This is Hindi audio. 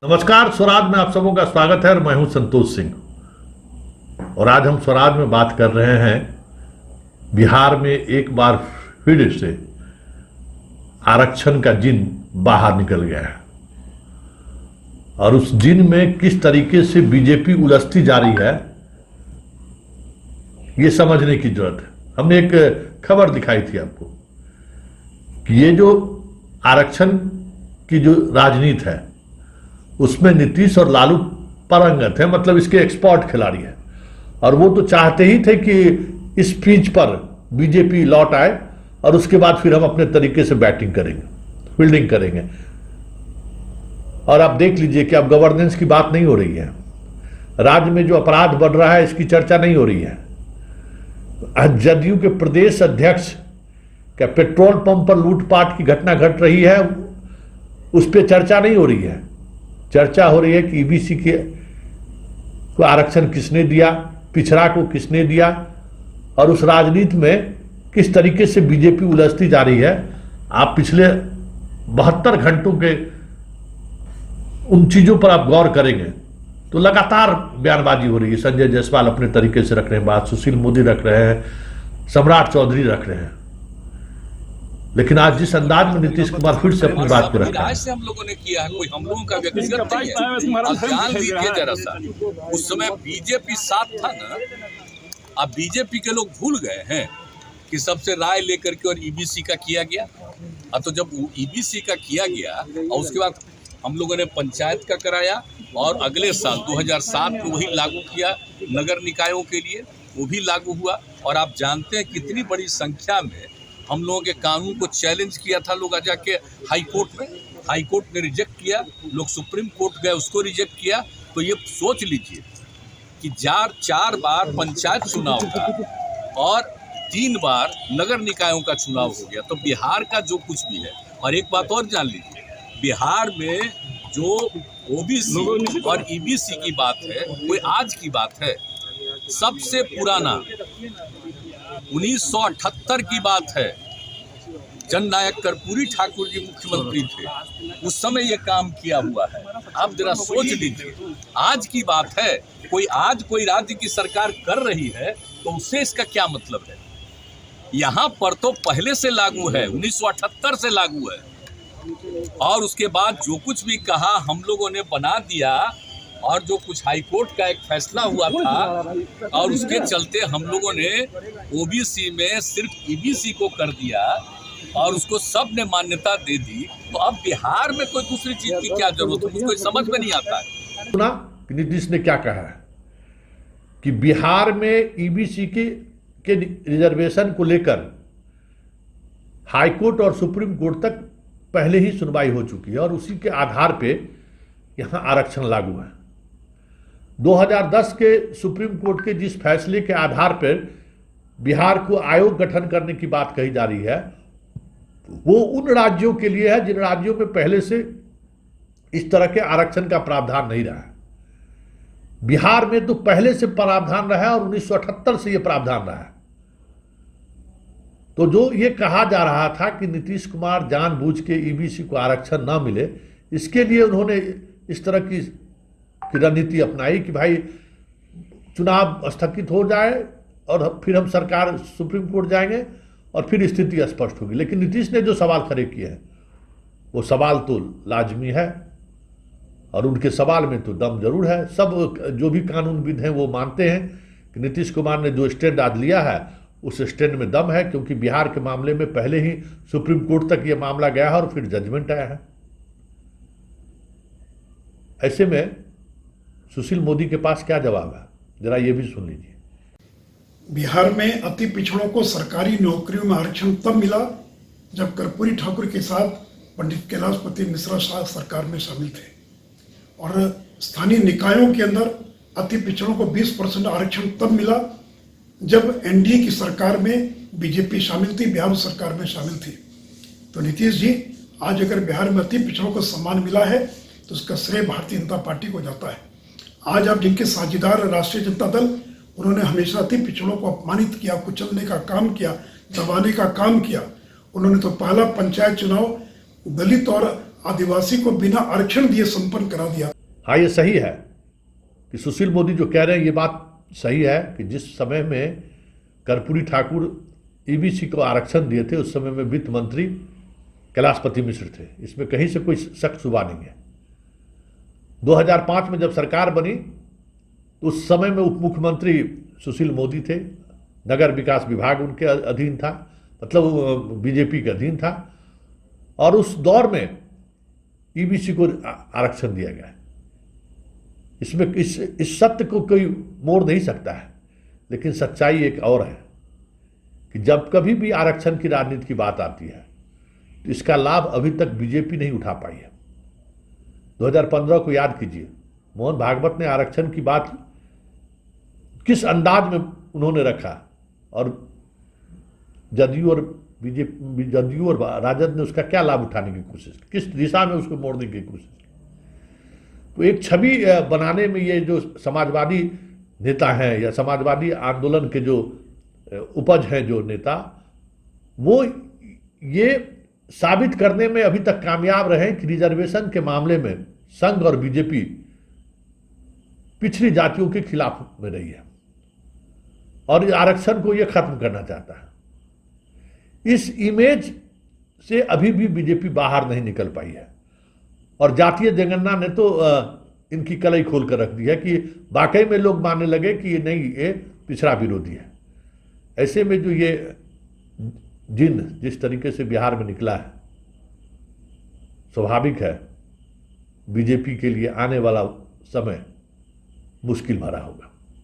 नमस्कार। स्वराज में आप सबों का स्वागत है और मैं हूं संतोष सिंह। और आज हम स्वराज में बात कर रहे हैं बिहार में एक बार फिर से आरक्षण का जिन बाहर निकल गया है और उस जिन में किस तरीके से बीजेपी उलझती जा रही है ये समझने की जरूरत है। हमने एक खबर दिखाई थी आपको कि ये जो आरक्षण की जो राजनीति है उसमें नीतीश और लालू पारंगत है, मतलब इसके एक्सपर्ट खिलाड़ी हैं। और वो तो चाहते ही थे कि इस पिच पर बीजेपी लौट आए और उसके बाद फिर हम अपने तरीके से बैटिंग करेंगे, फील्डिंग करेंगे। और आप देख लीजिए कि अब गवर्नेंस की बात नहीं हो रही है, राज्य में जो अपराध बढ़ रहा है इसकी चर्चा नहीं हो रही है। जदयू के प्रदेश अध्यक्ष का पेट्रोल पंप पर लूटपाट की घटना घट रही है, उस पर चर्चा नहीं हो रही है। चर्चा हो रही है कि ईबीसी के को आरक्षण किसने दिया, पिछड़ा को किसने दिया, और उस राजनीति में किस तरीके से बीजेपी उलझती जा रही है। आप पिछले 72 घंटों के उन चीजों पर आप गौर करेंगे तो लगातार बयानबाजी हो रही है। संजय जायसवाल अपने तरीके से रख रहे हैं बात, सुशील मोदी रख रहे हैं, सम्राट चौधरी रख रहे हैं। लेकिन आज जिस अंदाज में नीतीश कुमार फिर से अपनी बात को रखा है, से हम लोगों ने किया है, कोई हम लोगों का व्यक्तिगत नहीं है। अब जान लीजिए जरा सा, उस समय बीजेपी साथ था ना। अब बीजेपी के लोग भूल गए हैं कि सबसे राय लेकर के और ईबीसी का किया गया। अब तो जब ईबीसी का किया गया और उसके बाद हम लोगों ने पंचायत का कराया और अगले साल 2007 में वही लागू किया नगर निकायों के लिए, वो भी लागू हुआ। और आप जानते हैं कितनी बड़ी संख्या में हम लोगों के कानून को चैलेंज किया था लोग जाके हाई कोर्ट में। हाई कोर्ट ने रिजेक्ट किया, लोग सुप्रीम कोर्ट गए, उसको रिजेक्ट किया। तो ये सोच लीजिए कि 4 बार पंचायत चुनाव था और 3 बार नगर निकायों का चुनाव हो गया। तो बिहार का जो कुछ भी है, और एक बात और जान लीजिए, बिहार में जो ओबीसी और ईबीसी की बात है कोई आज की बात है, सबसे पुराना 1978 की बात है। जननायक कर्पूरी ठाकुर जी मुख्यमंत्री थे, उस समय ये काम किया हुआ है। आप जरा सोच लीजिए, आज की बात है, कोई राज्य की सरकार कर रही है तो उससे इसका क्या मतलब है। यहाँ पर तो पहले से लागू है, 1978 से लागू है। और उसके बाद जो कुछ भी कहा हम लोगों ने बना दिया, और जो कुछ हाई कोर्ट का एक फैसला हुआ था और उसके चलते हम लोगों ने ओबीसी में सिर्फ ईबीसी को कर दिया और उसको सब ने मान्यता दे दी। तो अब बिहार में कोई दूसरी चीज की क्या जरूरत है, मुझको समझ में नहीं आता है। सुना नीतीश ने क्या कहा है कि बिहार में ईबीसी के रिजर्वेशन को लेकर हाई कोर्ट और सुप्रीम कोर्ट तक पहले ही सुनवाई हो चुकी है और उसी के आधार पे यहाँ आरक्षण लागू है। 2010 के सुप्रीम कोर्ट के जिस फैसले के आधार पर बिहार को आयोग गठन करने की बात कही जा रही है, वो उन राज्यों के लिए है जिन राज्यों में पहले से इस तरह के आरक्षण का प्रावधान नहीं रहा है। बिहार में तो पहले से प्रावधान रहा है और 1978 से यह प्रावधान रहा है। तो जो ये कहा जा रहा था कि नीतीश कुमार जानबूझ के ईबीसी को आरक्षण ना मिले, इसके लिए उन्होंने इस तरह की रणनीति अपनाई कि भाई चुनाव स्थगित हो जाए और फिर हम सरकार सुप्रीम कोर्ट जाएंगे और फिर स्थिति स्पष्ट होगी। लेकिन नीतीश ने जो सवाल खड़े किए हैं वो सवाल तो लाजमी है और उनके सवाल में तो दम जरूर है। सब जो भी कानूनविद हैं वो मानते हैं कि नीतीश कुमार ने जो स्टैंड आज लिया है उस स्टैंड में दम है, क्योंकि बिहार के मामले में पहले ही सुप्रीम कोर्ट तक ये मामला गया है और फिर जजमेंट आया है। ऐसे में सुशील मोदी के पास क्या जवाब है, जरा ये भी सुन लीजिए। बिहार में अति पिछड़ों को सरकारी नौकरियों में आरक्षण तब मिला जब कर्पूरी ठाकुर के साथ पंडित कैलाशपति मिश्रा शाह सरकार में शामिल थे, और स्थानीय निकायों के अंदर अति पिछड़ों को 20% आरक्षण तब मिला जब एनडीए की सरकार में बीजेपी शामिल थी, बिहार सरकार में शामिल थी। तो नीतीश जी, आज अगर बिहार में अति पिछड़ों को सम्मान मिला है तो उसका श्रेय भारतीय जनता पार्टी को जाता है। आज आप जिनके साझेदार राष्ट्रीय जनता दल, उन्होंने हमेशा अति पिछड़ों को अपमानित किया, कुचलने का काम किया, दबाने का काम किया। उन्होंने तो पहला पंचायत चुनाव दलित और आदिवासी को बिना आरक्षण दिए संपन्न करा दिया। हाँ, ये सही है कि सुशील मोदी जो कह रहे हैं ये बात सही है कि जिस समय में कर्पूरी ठाकुर ईबीसी को आरक्षण दिए थे उस समय में वित्त मंत्री कैलाशपति मिश्र थे, इसमें कहीं से कोई शक शुबा नहीं है। 2005 में जब सरकार बनी तो उस समय में उप मुख्यमंत्री सुशील मोदी थे, नगर विकास विभाग उनके अधीन था, मतलब बीजेपी के अधीन था, और उस दौर में ईबीसी को आरक्षण दिया गया। इसमें इस सत्य को कोई मोड़ नहीं सकता है, लेकिन सच्चाई एक और है कि जब कभी भी आरक्षण की राजनीति की बात आती है तो इसका लाभ अभी तक बीजेपी नहीं उठा पाई है। 2015 को याद कीजिए, मोहन भागवत ने आरक्षण की बात किस अंदाज में उन्होंने रखा, और जदयू और राजद ने उसका क्या लाभ उठाने की कोशिश, किस दिशा में उसको मोड़ने की कोशिश। तो एक छवि बनाने में ये जो समाजवादी नेता हैं या समाजवादी आंदोलन के जो उपज हैं जो नेता, वो ये साबित करने में अभी तक कामयाब रहे कि रिजर्वेशन के मामले में संघ और बीजेपी पिछड़ी जातियों के खिलाफ में रही है और आरक्षण को ये खत्म करना चाहता है। इस इमेज से अभी भी बीजेपी बाहर नहीं निकल पाई है और जातीय जनगणना ने तो इनकी कलई खोल कर रख दी है कि वाकई में लोग मानने लगे कि ये नहीं, ये पिछड़ा विरोधी है। ऐसे में जो ये जिस तरीके से बिहार में निकला है, स्वाभाविक है बीजेपी के लिए आने वाला समय मुश्किल भरा होगा।